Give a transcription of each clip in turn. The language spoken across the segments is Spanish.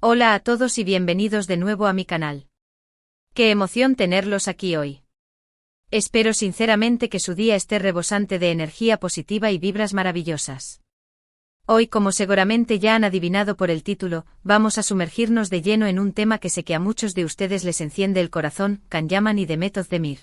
Hola a todos y bienvenidos de nuevo a mi canal. Qué emoción tenerlos aquí hoy. Espero sinceramente que su día esté rebosante de energía positiva y vibras maravillosas. Hoy, como seguramente ya han adivinado por el título, vamos a sumergirnos de lleno en un tema que sé que a muchos de ustedes les enciende el corazón: Can Yaman y Demet Özdemir.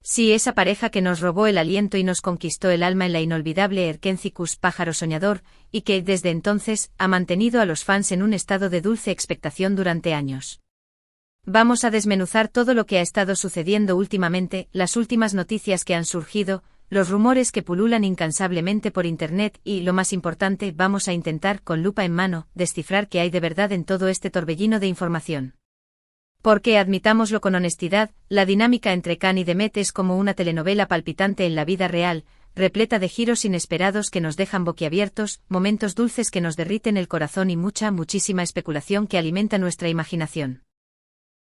Sí, esa pareja que nos robó el aliento y nos conquistó el alma en la inolvidable Erkenzikuş, pájaro soñador, y que, desde entonces, ha mantenido a los fans en un estado de dulce expectación durante años. Vamos a desmenuzar todo lo que ha estado sucediendo últimamente, las últimas noticias que han surgido, los rumores que pululan incansablemente por internet y, lo más importante, vamos a intentar, con lupa en mano, descifrar qué hay de verdad en todo este torbellino de información. Porque, admitámoslo con honestidad, la dinámica entre Can y Demet es como una telenovela palpitante en la vida real, repleta de giros inesperados que nos dejan boquiabiertos, momentos dulces que nos derriten el corazón y muchísima especulación que alimenta nuestra imaginación.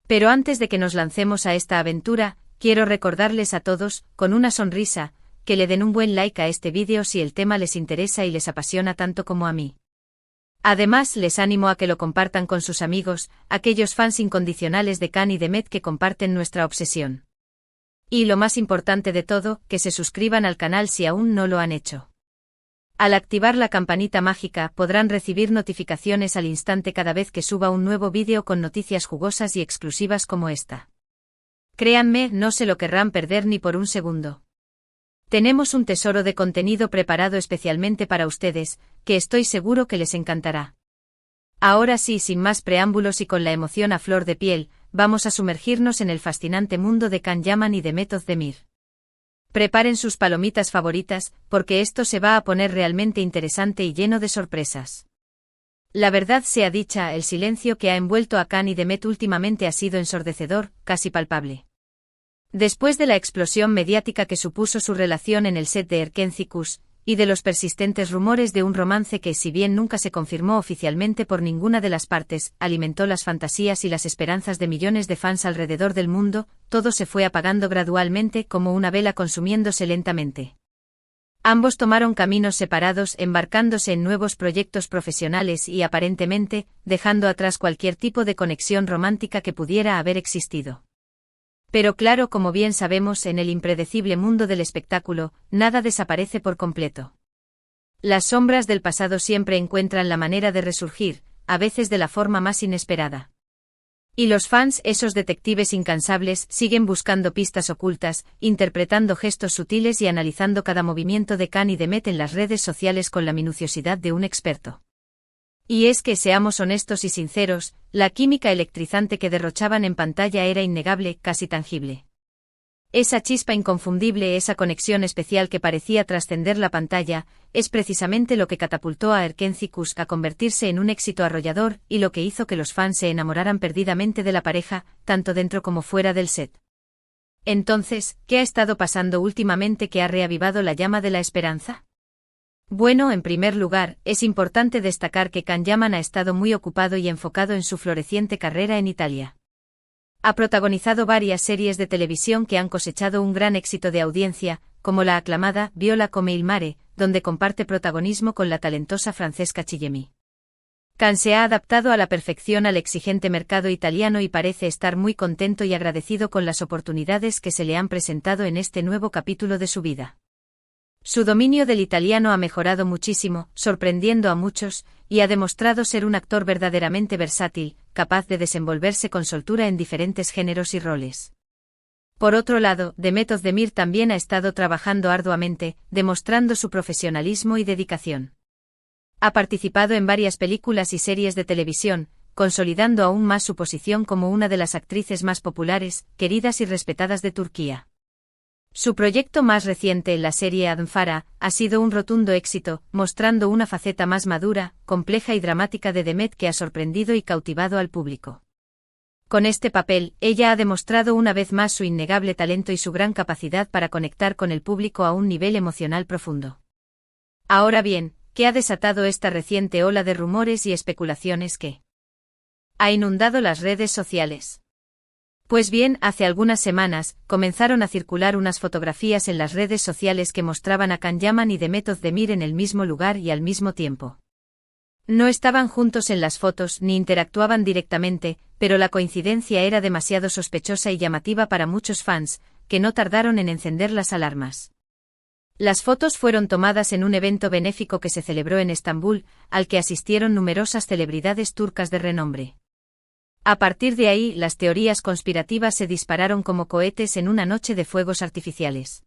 Pero antes de que nos lancemos a esta aventura, quiero recordarles a todos, con una sonrisa, que le den un buen like a este vídeo si el tema les interesa y les apasiona tanto como a mí. Además, les animo a que lo compartan con sus amigos, aquellos fans incondicionales de Can y Demet que comparten nuestra obsesión. Y lo más importante de todo, que se suscriban al canal si aún no lo han hecho. Al activar la campanita mágica podrán recibir notificaciones al instante cada vez que suba un nuevo vídeo con noticias jugosas y exclusivas como esta. Créanme, no se lo querrán perder ni por un segundo. Tenemos un tesoro de contenido preparado especialmente para ustedes, que estoy seguro que les encantará. Ahora sí, sin más preámbulos y con la emoción a flor de piel, vamos a sumergirnos en el fascinante mundo de Can Yaman y Demet Özdemir. Preparen sus palomitas favoritas, porque esto se va a poner realmente interesante y lleno de sorpresas. La verdad sea dicha, el silencio que ha envuelto a Can y Demet últimamente ha sido ensordecedor, casi palpable. Después de la explosión mediática que supuso su relación en el set de Erkenzikuş, y de los persistentes rumores de un romance que, si bien nunca se confirmó oficialmente por ninguna de las partes, alimentó las fantasías y las esperanzas de millones de fans alrededor del mundo, todo se fue apagando gradualmente como una vela consumiéndose lentamente. Ambos tomaron caminos separados, embarcándose en nuevos proyectos profesionales y, aparentemente, dejando atrás cualquier tipo de conexión romántica que pudiera haber existido. Pero claro, como bien sabemos, en el impredecible mundo del espectáculo, nada desaparece por completo. Las sombras del pasado siempre encuentran la manera de resurgir, a veces de la forma más inesperada. Y los fans, esos detectives incansables, siguen buscando pistas ocultas, interpretando gestos sutiles y analizando cada movimiento de Can y Demet en las redes sociales con la minuciosidad de un experto. Y es que, seamos honestos y sinceros, la química electrizante que derrochaban en pantalla era innegable, casi tangible. Esa chispa inconfundible, esa conexión especial que parecía trascender la pantalla, es precisamente lo que catapultó a Erkenzikuş a convertirse en un éxito arrollador y lo que hizo que los fans se enamoraran perdidamente de la pareja, tanto dentro como fuera del set. Entonces, ¿qué ha estado pasando últimamente que ha reavivado la llama de la esperanza? Bueno, en primer lugar, es importante destacar que Can Yaman ha estado muy ocupado y enfocado en su floreciente carrera en Italia. Ha protagonizado varias series de televisión que han cosechado un gran éxito de audiencia, como la aclamada Viola come il mare, donde comparte protagonismo con la talentosa Francesca Chillemi. Can se ha adaptado a la perfección al exigente mercado italiano y parece estar muy contento y agradecido con las oportunidades que se le han presentado en este nuevo capítulo de su vida. Su dominio del italiano ha mejorado muchísimo, sorprendiendo a muchos, y ha demostrado ser un actor verdaderamente versátil, capaz de desenvolverse con soltura en diferentes géneros y roles. Por otro lado, Demet Özdemir también ha estado trabajando arduamente, demostrando su profesionalismo y dedicación. Ha participado en varias películas y series de televisión, consolidando aún más su posición como una de las actrices más populares, queridas y respetadas de Turquía. Su proyecto más reciente, la serie Adem Farah, ha sido un rotundo éxito, mostrando una faceta más madura, compleja y dramática de Demet que ha sorprendido y cautivado al público. Con este papel, ella ha demostrado una vez más su innegable talento y su gran capacidad para conectar con el público a un nivel emocional profundo. Ahora bien, ¿qué ha desatado esta reciente ola de rumores y especulaciones que ha inundado las redes sociales? Pues bien, hace algunas semanas, comenzaron a circular unas fotografías en las redes sociales que mostraban a Can Yaman y Demet Özdemir en el mismo lugar y al mismo tiempo. No estaban juntos en las fotos ni interactuaban directamente, pero la coincidencia era demasiado sospechosa y llamativa para muchos fans, que no tardaron en encender las alarmas. Las fotos fueron tomadas en un evento benéfico que se celebró en Estambul, al que asistieron numerosas celebridades turcas de renombre. A partir de ahí, las teorías conspirativas se dispararon como cohetes en una noche de fuegos artificiales.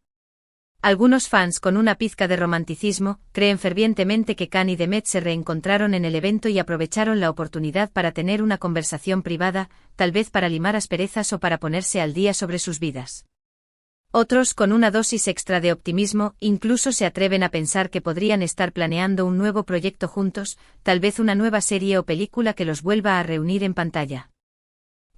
Algunos fans con una pizca de romanticismo creen fervientemente que Can y Demet se reencontraron en el evento y aprovecharon la oportunidad para tener una conversación privada, tal vez para limar asperezas o para ponerse al día sobre sus vidas. Otros, con una dosis extra de optimismo, incluso se atreven a pensar que podrían estar planeando un nuevo proyecto juntos, tal vez una nueva serie o película que los vuelva a reunir en pantalla.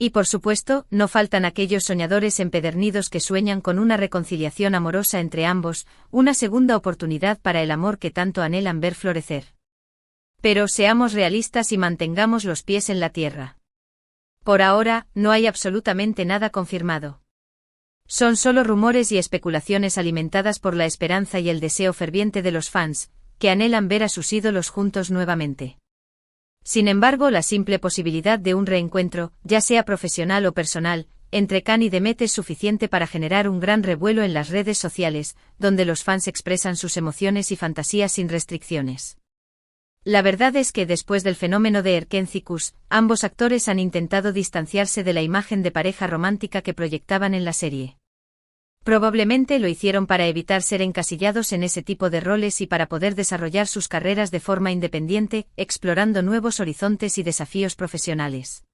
Y por supuesto, no faltan aquellos soñadores empedernidos que sueñan con una reconciliación amorosa entre ambos, una segunda oportunidad para el amor que tanto anhelan ver florecer. Pero seamos realistas y mantengamos los pies en la tierra. Por ahora, no hay absolutamente nada confirmado. Son solo rumores y especulaciones alimentadas por la esperanza y el deseo ferviente de los fans, que anhelan ver a sus ídolos juntos nuevamente. Sin embargo, la simple posibilidad de un reencuentro, ya sea profesional o personal, entre Can y Demet es suficiente para generar un gran revuelo en las redes sociales, donde los fans expresan sus emociones y fantasías sin restricciones. La verdad es que después del fenómeno de Erkencikus, ambos actores han intentado distanciarse de la imagen de pareja romántica que proyectaban en la serie. Probablemente lo hicieron para evitar ser encasillados en ese tipo de roles y para poder desarrollar sus carreras de forma independiente, explorando nuevos horizontes y desafíos profesionales.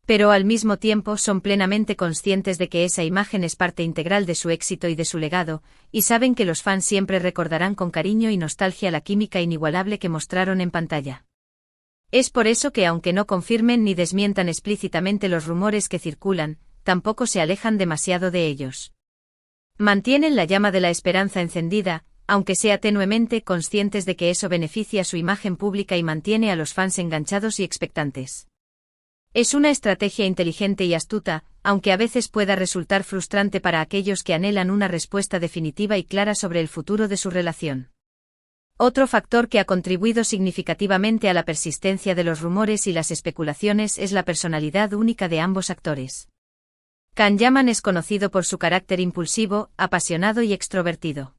Pero al mismo tiempo son plenamente conscientes de que esa imagen es parte integral de su éxito y de su legado, y saben que los fans siempre recordarán con cariño y nostalgia la química inigualable que mostraron en pantalla. Es por eso que aunque no confirmen ni desmientan explícitamente los rumores que circulan, tampoco se alejan demasiado de ellos. Mantienen la llama de la esperanza encendida, aunque sea tenuemente, conscientes de que eso beneficia su imagen pública y mantiene a los fans enganchados y expectantes. Es una estrategia inteligente y astuta, aunque a veces pueda resultar frustrante para aquellos que anhelan una respuesta definitiva y clara sobre el futuro de su relación. Otro factor que ha contribuido significativamente a la persistencia de los rumores y las especulaciones es la personalidad única de ambos actores. Can Yaman es conocido por su carácter impulsivo, apasionado y extrovertido.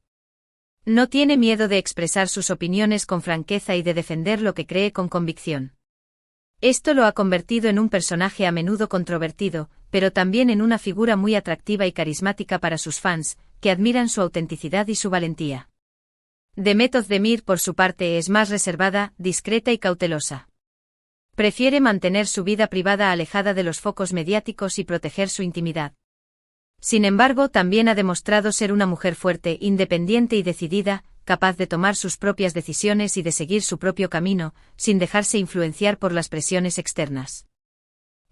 No tiene miedo de expresar sus opiniones con franqueza y de defender lo que cree con convicción. Esto lo ha convertido en un personaje a menudo controvertido, pero también en una figura muy atractiva y carismática para sus fans, que admiran su autenticidad y su valentía. Demet Özdemir, por su parte, es más reservada, discreta y cautelosa. Prefiere mantener su vida privada alejada de los focos mediáticos y proteger su intimidad. Sin embargo, también ha demostrado ser una mujer fuerte, independiente y decidida, capaz de tomar sus propias decisiones y de seguir su propio camino, sin dejarse influenciar por las presiones externas.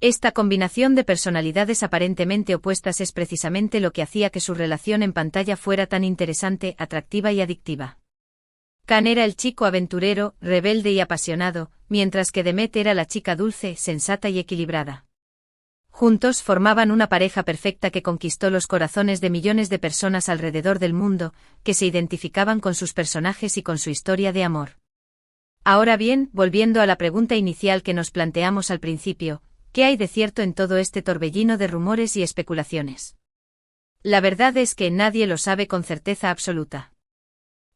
Esta combinación de personalidades aparentemente opuestas es precisamente lo que hacía que su relación en pantalla fuera tan interesante, atractiva y adictiva. Can era el chico aventurero, rebelde y apasionado, mientras que Demet era la chica dulce, sensata y equilibrada. Juntos formaban una pareja perfecta que conquistó los corazones de millones de personas alrededor del mundo, que se identificaban con sus personajes y con su historia de amor. Ahora bien, volviendo a la pregunta inicial que nos planteamos al principio, ¿qué hay de cierto en todo este torbellino de rumores y especulaciones? La verdad es que nadie lo sabe con certeza absoluta.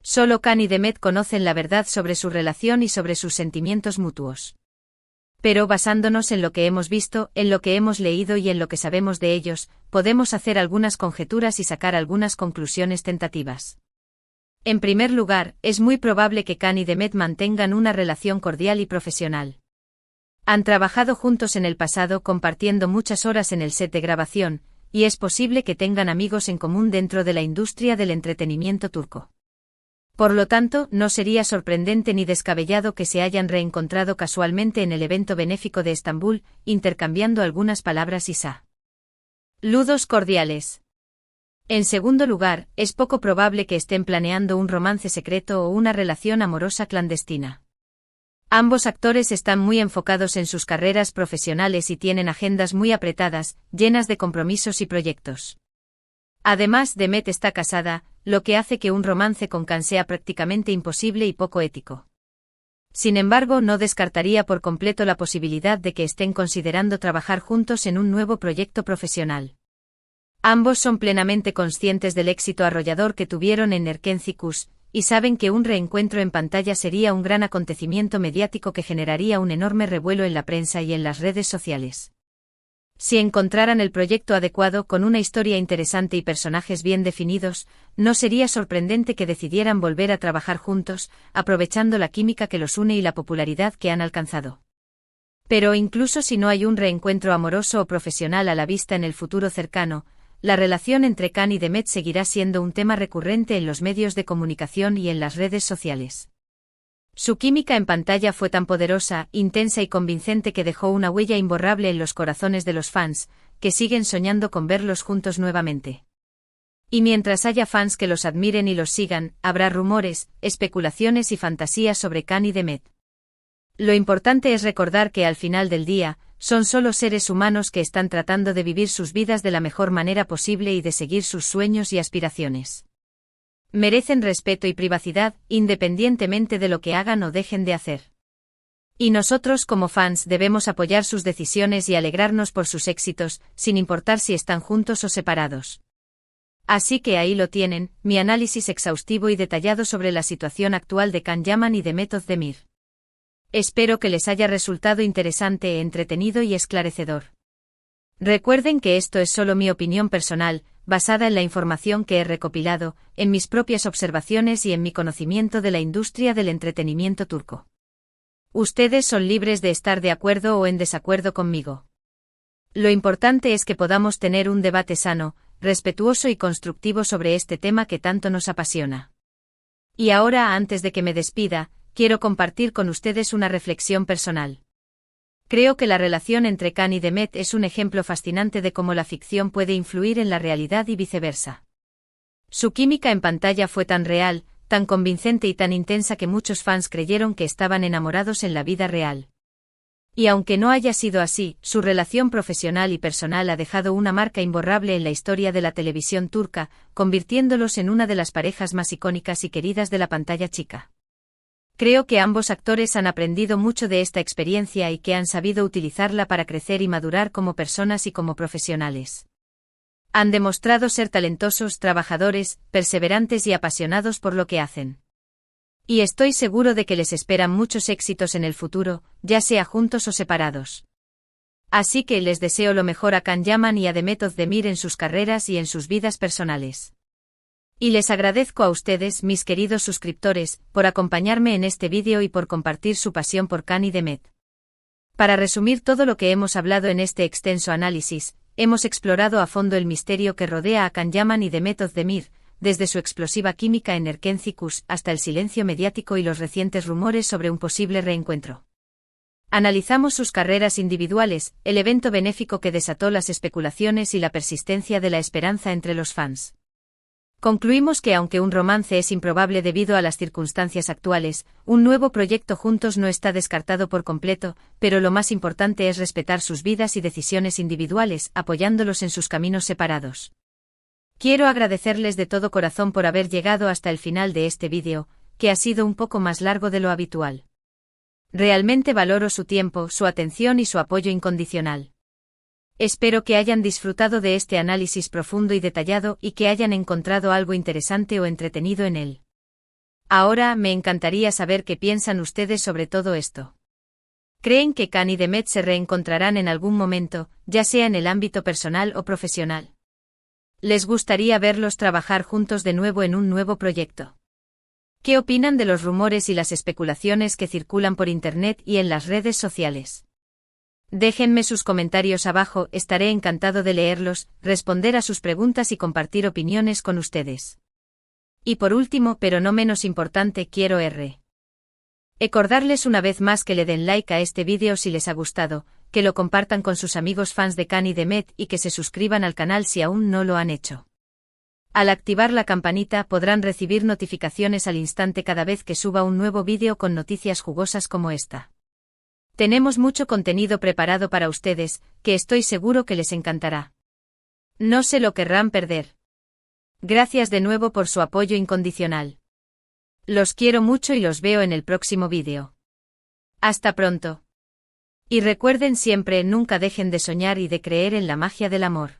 Solo Can y Demet conocen la verdad sobre su relación y sobre sus sentimientos mutuos. Pero basándonos en lo que hemos visto, en lo que hemos leído y en lo que sabemos de ellos, podemos hacer algunas conjeturas y sacar algunas conclusiones tentativas. En primer lugar, es muy probable que Can y Demet mantengan una relación cordial y profesional. Han trabajado juntos en el pasado compartiendo muchas horas en el set de grabación, y es posible que tengan amigos en común dentro de la industria del entretenimiento turco. Por lo tanto, no sería sorprendente ni descabellado que se hayan reencontrado casualmente en el evento benéfico de Estambul, intercambiando algunas palabras y saludos cordiales. En segundo lugar, es poco probable que estén planeando un romance secreto o una relación amorosa clandestina. Ambos actores están muy enfocados en sus carreras profesionales y tienen agendas muy apretadas, llenas de compromisos y proyectos. Además, Demet está casada, lo que hace que un romance con Can sea prácticamente imposible y poco ético. Sin embargo, no descartaría por completo la posibilidad de que estén considerando trabajar juntos en un nuevo proyecto profesional. Ambos son plenamente conscientes del éxito arrollador que tuvieron en Erkencicus, y saben que un reencuentro en pantalla sería un gran acontecimiento mediático que generaría un enorme revuelo en la prensa y en las redes sociales. Si encontraran el proyecto adecuado con una historia interesante y personajes bien definidos, no sería sorprendente que decidieran volver a trabajar juntos, aprovechando la química que los une y la popularidad que han alcanzado. Pero incluso si no hay un reencuentro amoroso o profesional a la vista en el futuro cercano, la relación entre Khan y Demet seguirá siendo un tema recurrente en los medios de comunicación y en las redes sociales. Su química en pantalla fue tan poderosa, intensa y convincente que dejó una huella imborrable en los corazones de los fans, que siguen soñando con verlos juntos nuevamente. Y mientras haya fans que los admiren y los sigan, habrá rumores, especulaciones y fantasías sobre Khan y Demet. Lo importante es recordar que al final del día, son solo seres humanos que están tratando de vivir sus vidas de la mejor manera posible y de seguir sus sueños y aspiraciones. Merecen respeto y privacidad, independientemente de lo que hagan o dejen de hacer. Y nosotros como fans debemos apoyar sus decisiones y alegrarnos por sus éxitos, sin importar si están juntos o separados. Así que ahí lo tienen, mi análisis exhaustivo y detallado sobre la situación actual de Can Yaman y Demet Özdemir. Espero que les haya resultado interesante, entretenido y esclarecedor. Recuerden que esto es solo mi opinión personal, basada en la información que he recopilado, en mis propias observaciones y en mi conocimiento de la industria del entretenimiento turco. Ustedes son libres de estar de acuerdo o en desacuerdo conmigo. Lo importante es que podamos tener un debate sano, respetuoso y constructivo sobre este tema que tanto nos apasiona. Y ahora, antes de que me despida, quiero compartir con ustedes una reflexión personal. Creo que la relación entre Khan y Demet es un ejemplo fascinante de cómo la ficción puede influir en la realidad y viceversa. Su química en pantalla fue tan real, tan convincente y tan intensa que muchos fans creyeron que estaban enamorados en la vida real. Y aunque no haya sido así, su relación profesional y personal ha dejado una marca imborrable en la historia de la televisión turca, convirtiéndolos en una de las parejas más icónicas y queridas de la pantalla chica. Creo que ambos actores han aprendido mucho de esta experiencia y que han sabido utilizarla para crecer y madurar como personas y como profesionales. Han demostrado ser talentosos, trabajadores, perseverantes y apasionados por lo que hacen. Y estoy seguro de que les esperan muchos éxitos en el futuro, ya sea juntos o separados. Así que les deseo lo mejor a Can Yaman y a Demet Özdemir en sus carreras y en sus vidas personales. Y les agradezco a ustedes, mis queridos suscriptores, por acompañarme en este vídeo y por compartir su pasión por Khan y Demet. Para resumir todo lo que hemos hablado en este extenso análisis, hemos explorado a fondo el misterio que rodea a Can Yaman y Demet Özdemir, desde su explosiva química en Erkencicus hasta el silencio mediático y los recientes rumores sobre un posible reencuentro. Analizamos sus carreras individuales, el evento benéfico que desató las especulaciones y la persistencia de la esperanza entre los fans. Concluimos que aunque un romance es improbable debido a las circunstancias actuales, un nuevo proyecto juntos no está descartado por completo, pero lo más importante es respetar sus vidas y decisiones individuales, apoyándolos en sus caminos separados. Quiero agradecerles de todo corazón por haber llegado hasta el final de este vídeo, que ha sido un poco más largo de lo habitual. Realmente valoro su tiempo, su atención y su apoyo incondicional. Espero que hayan disfrutado de este análisis profundo y detallado y que hayan encontrado algo interesante o entretenido en él. Ahora me encantaría saber qué piensan ustedes sobre todo esto. ¿Creen que Khan y Demet se reencontrarán en algún momento, ya sea en el ámbito personal o profesional? ¿Les gustaría verlos trabajar juntos de nuevo en un nuevo proyecto? ¿Qué opinan de los rumores y las especulaciones que circulan por Internet y en las redes sociales? Déjenme sus comentarios abajo, estaré encantado de leerlos, responder a sus preguntas y compartir opiniones con ustedes. Y por último, pero no menos importante, quiero recordarles una vez más que le den like a este vídeo si les ha gustado, que lo compartan con sus amigos fans de Khan y Demet y que se suscriban al canal si aún no lo han hecho. Al activar la campanita podrán recibir notificaciones al instante cada vez que suba un nuevo vídeo con noticias jugosas como esta. Tenemos mucho contenido preparado para ustedes, que estoy seguro que les encantará. No se lo querrán perder. Gracias de nuevo por su apoyo incondicional. Los quiero mucho y los veo en el próximo vídeo. Hasta pronto. Y recuerden siempre, nunca dejen de soñar y de creer en la magia del amor.